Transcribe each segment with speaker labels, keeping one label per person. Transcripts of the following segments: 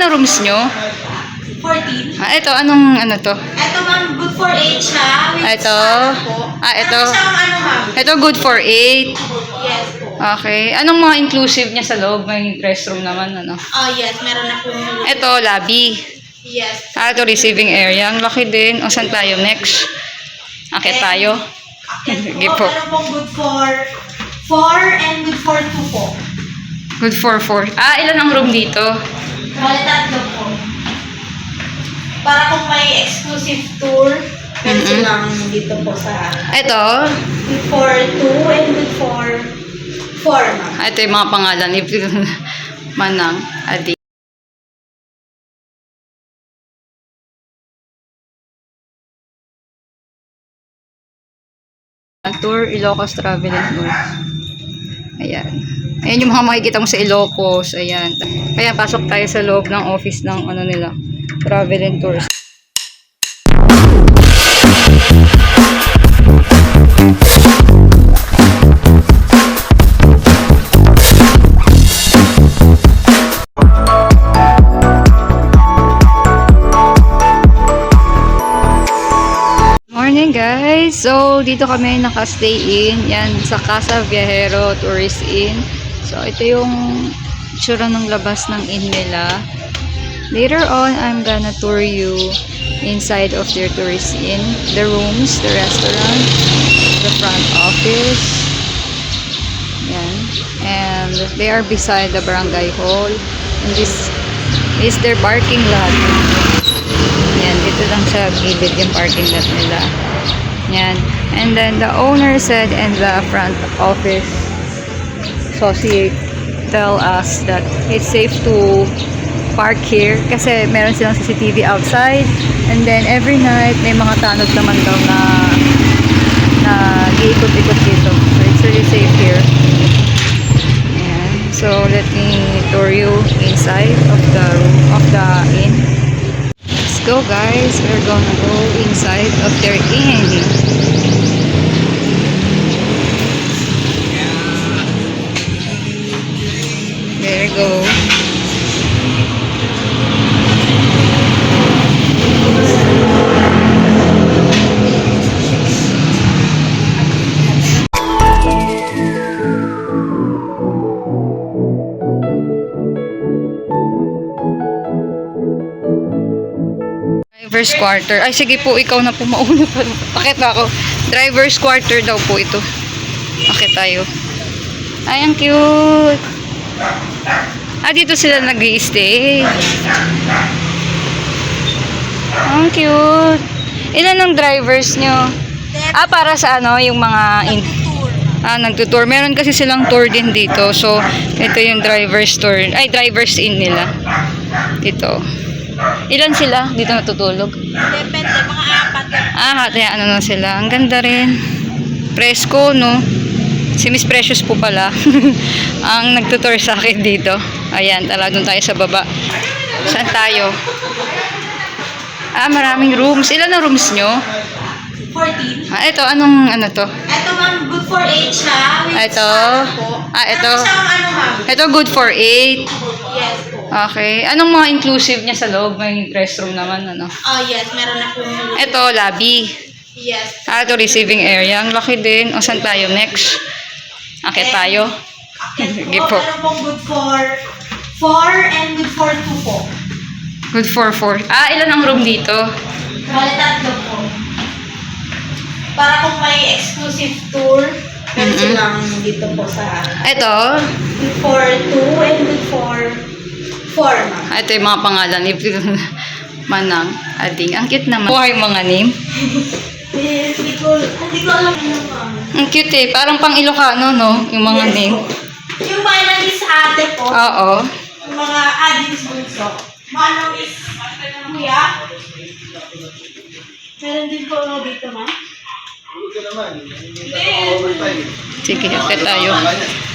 Speaker 1: Ilan ang rooms nyo?
Speaker 2: 14.
Speaker 1: Ito, anong ano to?
Speaker 2: Ito ma'am, good for 8 siya.
Speaker 1: Ito. Ito.
Speaker 2: Ano siyang ano ma'am?
Speaker 1: Ito, good for 8.
Speaker 2: Yes po.
Speaker 1: Okay. Anong mga inclusive niya sa loob? May restroom naman, ano?
Speaker 2: Oh yes, meron na po.
Speaker 1: Ito, lobby.
Speaker 2: Yes.
Speaker 1: Ito, receiving area. Ang laki din. O, saan tayo next? Akit tayo. Sige po.
Speaker 2: Meron pong good for 4 and good for 2 po.
Speaker 1: Good for 4. Ilan ang room dito?
Speaker 2: Bale, 3 po. Para kung may exclusive tour, meron silang dito po sa
Speaker 1: Ito.
Speaker 2: good for 2 and good for 4 ma'am.
Speaker 1: Ito yung mga pangalan. Manang, Adi. Tour, Ilocos Travel and Tours. Ayan. Ayan yung mga makikita mo sa Ilocos. Ayan. Kaya pasok tayo sa loob ng office ng ano nila, Travel and Tours. Morning guys! So, dito kami naka-stay in. Yan, sa Casa Viajero Tourist Inn. So, ito yung tsura ng labas ng inn nila. Later on, I'm gonna tour you inside of their tourist inn. The rooms, the restaurant, the front office. Yan. And they are beside the barangay hall. And this is their parking lot. Yan, dito lang sa gilid yung parking lot nila. Yan. And then the owner said in the front office associate tell us that it's safe to park here kasi meron silang CCTV outside. And then every night may mga tanod naman daw na giikot-ikot dito. So it's really safe here. Yan. So let me tour you inside of the room of the inn. Go guys, we're gonna go inside of their inn. There you go. Driver's quarter. Ay, sige po, ikaw na po mauna pa. Bakit na ako? Driver's quarter daw po ito. Bakit tayo? Ay, ang cute. Dito sila nag-i-stay. Ang cute. Ilan ang drivers nyo? Para sa ano, yung mga... nagtutour. Meron kasi silang tour din dito. So, ito yung driver's tour. Ay, driver's in nila. Dito. Ilan sila dito natutulog?
Speaker 2: Depende, mga 4.
Speaker 1: Kaya ano na sila. Ang ganda rin. Presko, no? Si Miss Precious po pala. Ang nagtutour sa akin dito. Ayan, tala doon tayo sa baba. Saan tayo? Maraming rooms. Ilan ang rooms nyo?
Speaker 2: 14.
Speaker 1: Ito, anong ano to?
Speaker 2: Ito ma'am, good for 8 siya.
Speaker 1: Ito. Ito.
Speaker 2: Ano siyang ano ma'am?
Speaker 1: Ito, good for 8.
Speaker 2: Yes po.
Speaker 1: Okay. Anong mga inclusive niya sa loob? May restroom naman, ano?
Speaker 2: Oh yes, meron na po.
Speaker 1: Ito, lobby.
Speaker 2: Yes.
Speaker 1: Ito, receiving area. Ang laki din. O, saan tayo next? Akit tayo. Sige po.
Speaker 2: Meron pong good for 4 and good for 2 po.
Speaker 1: Good for 4. Ilan ang room dito?
Speaker 2: Bale, 3 po. Para kung may exclusive tour, meron silang dito po sa
Speaker 1: Ito.
Speaker 2: good for 2 and good for 4 ma'am.
Speaker 1: Ito yung mga pangalan. Manang, Ading. Ang cute naman. Buhay mga name.
Speaker 2: Hindi ko alam ano ma'am.
Speaker 1: Ang cute eh. Parang pang Ilocano, no? Yung mga name.
Speaker 2: Yung mga is ate po.
Speaker 1: Oo.
Speaker 2: Yung mga adings bunso. Manong is kuya. Meron din po dito ma'am.
Speaker 1: Sige, akit tayo.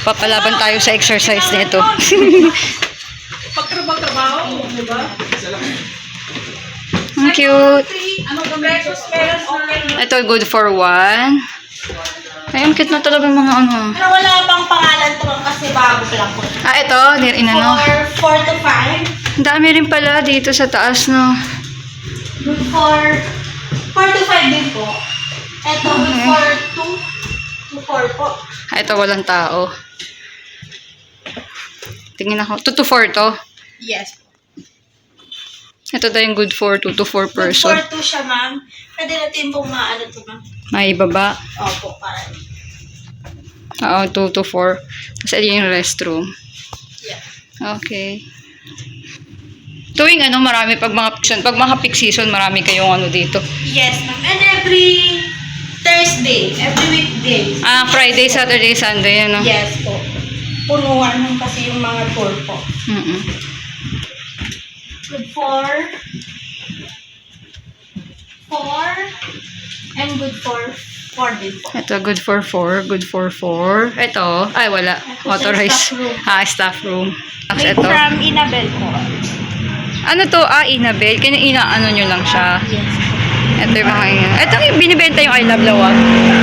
Speaker 1: Papalaban tayo sa exercise nito.
Speaker 2: Pagtrabaho, di ba?
Speaker 1: Ang cute.
Speaker 2: Ano ba breakfast meron okay.
Speaker 1: Ito, good for 1. Ay, ang cute na talaga mga ano.
Speaker 2: Pero wala pang pangalan to kasi bago lang po.
Speaker 1: Ito, near inano.
Speaker 2: For 4 to 5.
Speaker 1: Ang dami rin pala dito sa taas, no?
Speaker 2: Good for 4 to 5 din po. Ito, good
Speaker 1: Okay.
Speaker 2: for 2 to 4 po.
Speaker 1: Ah, ito walang tao. Tingin ako. 2 to 4 to.
Speaker 2: Yes.
Speaker 1: Ito daw yung good for 2 to 4
Speaker 2: Good
Speaker 1: person.
Speaker 2: for 2 siya, ma'am. Pwede natin pong maano to, ma'am.
Speaker 1: May baba.
Speaker 2: Opo, para.
Speaker 1: Oo, 2 to 4. Kasi yun yung restroom.
Speaker 2: Yeah.
Speaker 1: Okay. Tuwing ano, marami pag mga peak season, marami kayong ano dito.
Speaker 2: Yes, ma'am. And every Thursday, every weekday.
Speaker 1: Ah, Friday, Saturday, Sunday, ano?
Speaker 2: Yes po. Punuan mo kasi yung mga tour po.
Speaker 1: Mm-mm.
Speaker 2: Good for 4 and good for 4 din po.
Speaker 1: Ito, good for 4. Good for 4. Ito, ay wala.
Speaker 2: Ito sa
Speaker 1: Authorized.
Speaker 2: staff room.
Speaker 1: Ah, staff room. Tapos
Speaker 2: Made
Speaker 1: ito.
Speaker 2: from Inabel po.
Speaker 1: Ano to? Ah, Inabel. Inaano nyo lang siya.
Speaker 2: Yes po.
Speaker 1: Ito yung mga ito yung binibenta yung I Love Lawag.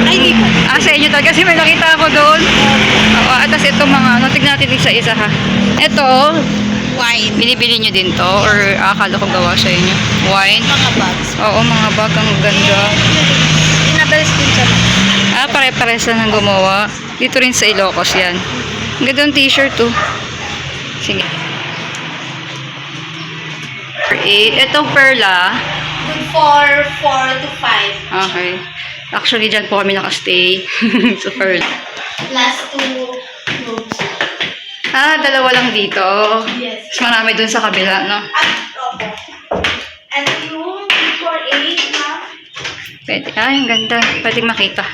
Speaker 2: Ay, di po.
Speaker 1: Ah, sa inyo talaga. Kasi may nakita ako doon. Oo, at tas ito mga ano. Tignan natin isa-isa ha. Ito,
Speaker 2: Wine.
Speaker 1: binibili nyo din to? Or akala ko gawa sa inyo? Wine?
Speaker 2: Mga bags.
Speaker 1: Oo, mga bag. Ang ganda.
Speaker 2: Inabel din siya.
Speaker 1: Ah, pare-pares lang ng gumawa. Dito rin sa Ilocos yan. Ang ganda ng t-shirt to. Sige. 8. Itong Perla.
Speaker 2: Good for 4 to 5.
Speaker 1: Okay. Actually, dyan po kami nakastay. Sa Perla.
Speaker 2: Last 2 rooms.
Speaker 1: Ah, dalawa lang dito.
Speaker 2: Yes.
Speaker 1: Mas marami dun sa kabila, no?
Speaker 2: At, opo. And yung good for 8, ma'am.
Speaker 1: Pwede. Ah, yung ganda. Pwedeng makita.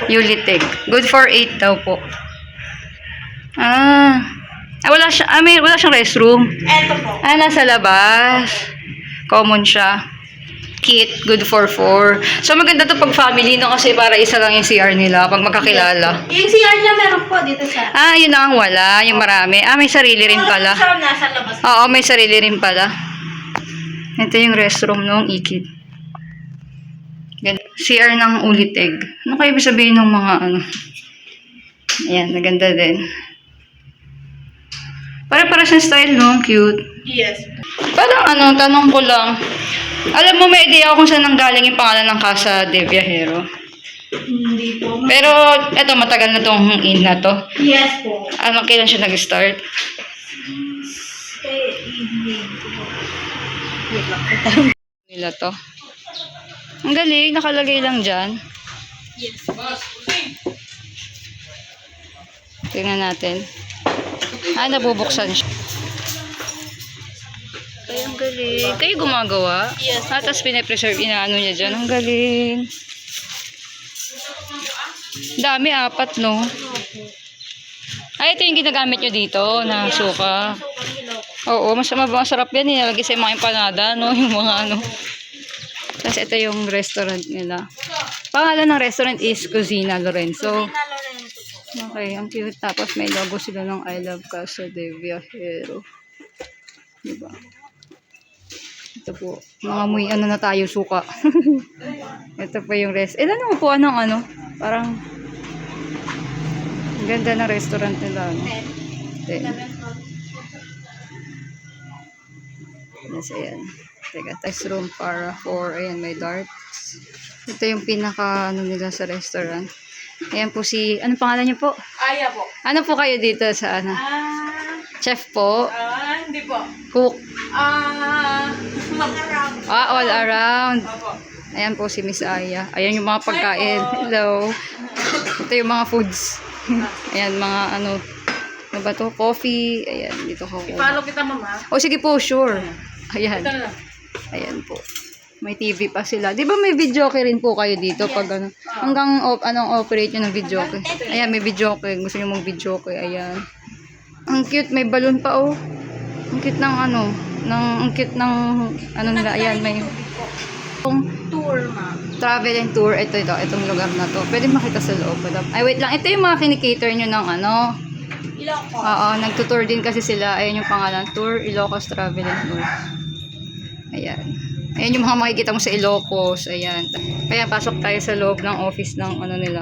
Speaker 1: Uliteg. Good for 8 daw po. Ah. Ah, wala siya. Wala siyang restroom.
Speaker 2: Eto po.
Speaker 1: Ah, nasa labas. Common siya. Kit, good for 4. So, maganda to pag family, no? Kasi para isa lang yung CR nila pag magkakilala.
Speaker 2: Yung CR niya meron po dito sa.
Speaker 1: Ah, yun na ang wala. Yung marami. Ah, may sarili rin pala.
Speaker 2: Siya nasa labas.
Speaker 1: Oo, may sarili rin pala. Ito yung restroom nung Ikid. CR ng Uliteg. Ano kayo ibig sabihin ng mga ano? Ayan, maganda din. Para sa style, no? Cute.
Speaker 2: Yes.
Speaker 1: Parang ano, tanong ko lang. Alam mo, may idea ako kung saan nanggaling yung pangalan ng Casa de Viajero.
Speaker 2: Hindi po.
Speaker 1: Pero, eto, matagal na tong inn na to.
Speaker 2: Yes po.
Speaker 1: Ano, kailan siya nag-start?
Speaker 2: Evening po. Wait lang.
Speaker 1: Nila to. Ang galing, nakalagay lang dyan.
Speaker 2: Yes.
Speaker 1: Tingnan natin. Ah, nabubuksan siya. Ay, ang galing. Kayo gumagawa?
Speaker 2: Yes.
Speaker 1: Ah, tapos pinapreserve, inaano niya dyan. Ang galing. Dami, 4, no? Ay, ito yung ginagamit nyo dito na suka. Oo, masarap yan. Nilalagay sa mga empanada, no? Yung mga ano. Tapos ito yung restaurant nila. Pangalan ng restaurant is Cocina Lorenzo. Okay, ang cute. Tapos may logo sila ng I Love Casa de Viajero. Diba? Ito po. Mga muy ano na tayo, suka. Ito po yung ilan ang upuan ng ano? Parang ang ganda ng restaurant nila. No? 10. Yes, ayan. Teka, test room para 4. Ayan, may darts. Ito yung pinaka ano nila sa restaurant. Ayan po anong pangalan niyo po?
Speaker 2: Aya po.
Speaker 1: Ano po kayo dito sa ano? Chef po?
Speaker 2: Hindi po.
Speaker 1: Cook?
Speaker 2: Mag-around.
Speaker 1: Ah, all around.
Speaker 2: Opo.
Speaker 1: Ayan po si Miss Aya. Ayan yung mga pagkain. Hello. Ito yung mga foods. Ayan, mga ano ba to? Coffee. Ayan, dito ko.
Speaker 2: I-follow kita, mama.
Speaker 1: Oh, sige po, sure. Ayan.
Speaker 2: Ito na lang.
Speaker 1: Ayan po. May TV pa sila. Di ba may videoke rin po kayo dito pag ano? Hanggang anong operate nyo ng videoke? Ayan, may videoke. Gusto nyo mag-videoke. Ayan. Ang cute. May balloon pa, oh. Ang cute ng ano. Ang cute ng ano nila. Ayan, may
Speaker 2: Tour, ma'am.
Speaker 1: travel and tour. Itong lugar na to. Pwede makita sa loob. Ay, wait lang. Ito yung mga kinikater nyo ng ano.
Speaker 2: Ilang po?
Speaker 1: Oo, nagtutour din kasi sila. Ayan yung pangalan. Tour Ilocos Travel and Tour. Ayan. Ayan yung mga makikita mo sa Ilocos. Ayan. Kaya pasok tayo sa loob ng office ng ano nila.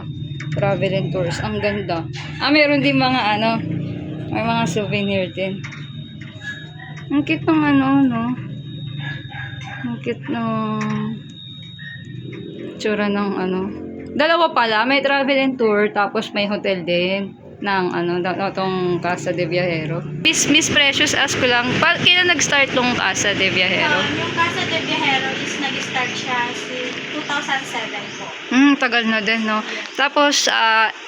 Speaker 1: Travel and Tours. Ang ganda. Ah, meron din mga ano. May mga souvenir din. Ang cute ng ano, no? Ang cute ng tsura ng ano. Dalawa pala, may travel and tour, tapos may hotel din ng ano, itong Casa de Viajero. Miss Precious, ask ko lang, kailan nag-start tong Casa de Viajero?
Speaker 2: Yung Casa de Viajero is nag-start siya si 2007 po.
Speaker 1: Tagal na din, no? Tapos,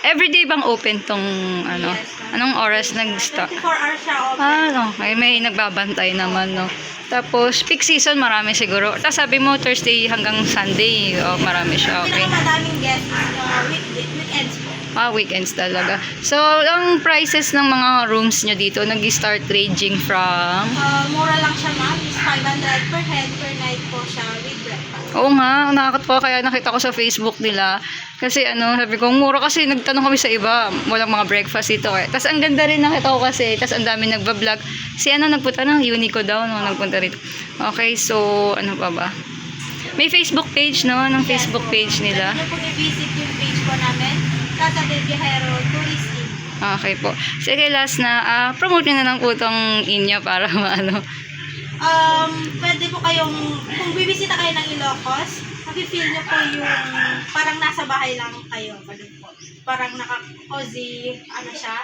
Speaker 1: everyday bang open tong ano?
Speaker 2: Yes, ma'am.
Speaker 1: Anong oras nag-start?
Speaker 2: 24 hours siya open.
Speaker 1: Okay. May nagbabantay naman, no? Tapos, peak season, marami siguro. Tapos sabi mo, Thursday hanggang Sunday, marami siya, okay.
Speaker 2: Pinakamadaming guests weekends po.
Speaker 1: Weekends talaga. So, ang prices ng mga rooms nyo dito, nag-start ranging from...
Speaker 2: Mura lang siya, ma'am. Is 500 per head per night po siya with breakfast.
Speaker 1: Oo nga, nakakatawa, kaya nakita ko sa Facebook nila. Kasi ano, sabi ko, mura kasi nagtanong kami sa iba, walang mga breakfast dito eh. Tapos ang ganda rin nakita ko kasi, tapos ang dami nagbablog. Si ano, nagpunta ng Unico daw, no, nagpunta rito. Okay, so, ano pa ba? May Facebook page, no? Ng Facebook page nila.
Speaker 2: Pwede niyo po i-visit yung page po namin, Casa de Viajero Tourist Inn.
Speaker 1: Okay po. Sige, last na, promote nyo na lang po itong inyo para maano.
Speaker 2: Pwede po kayong, kung bibisita kayo ng Ilocos, mafe-feel nyo po yung parang nasa bahay lang kayo. Parang naka-cozy, ano siya.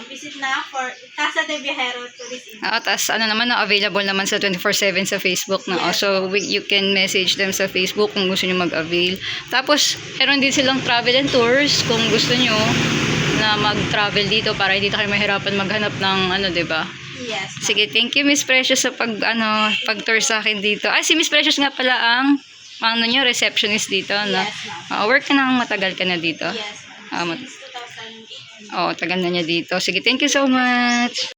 Speaker 2: Visit na for Casa de Viajero Tourist Inn.
Speaker 1: Tapos ano naman, available naman sa 24/7 sa Facebook na.
Speaker 2: Yes.
Speaker 1: So, you can message them sa Facebook kung gusto nyo mag-avail. Tapos, meron din silang travel and tours kung gusto nyo na mag-travel dito para hindi kayo mahirapan maghanap ng ano, 'di ba?
Speaker 2: Yes. ma'am.
Speaker 1: Sige, thank you Miss Precious sa pag-tour sa akin dito. Si Miss Precious nga pala ang nyo, receptionist dito, no?
Speaker 2: Yes, ma'am.
Speaker 1: Work ka na, matagal ka na dito.
Speaker 2: Yes, ma'am.
Speaker 1: Mat-
Speaker 2: Since 2018.
Speaker 1: tagal na niya dito. Sige, thank you so much.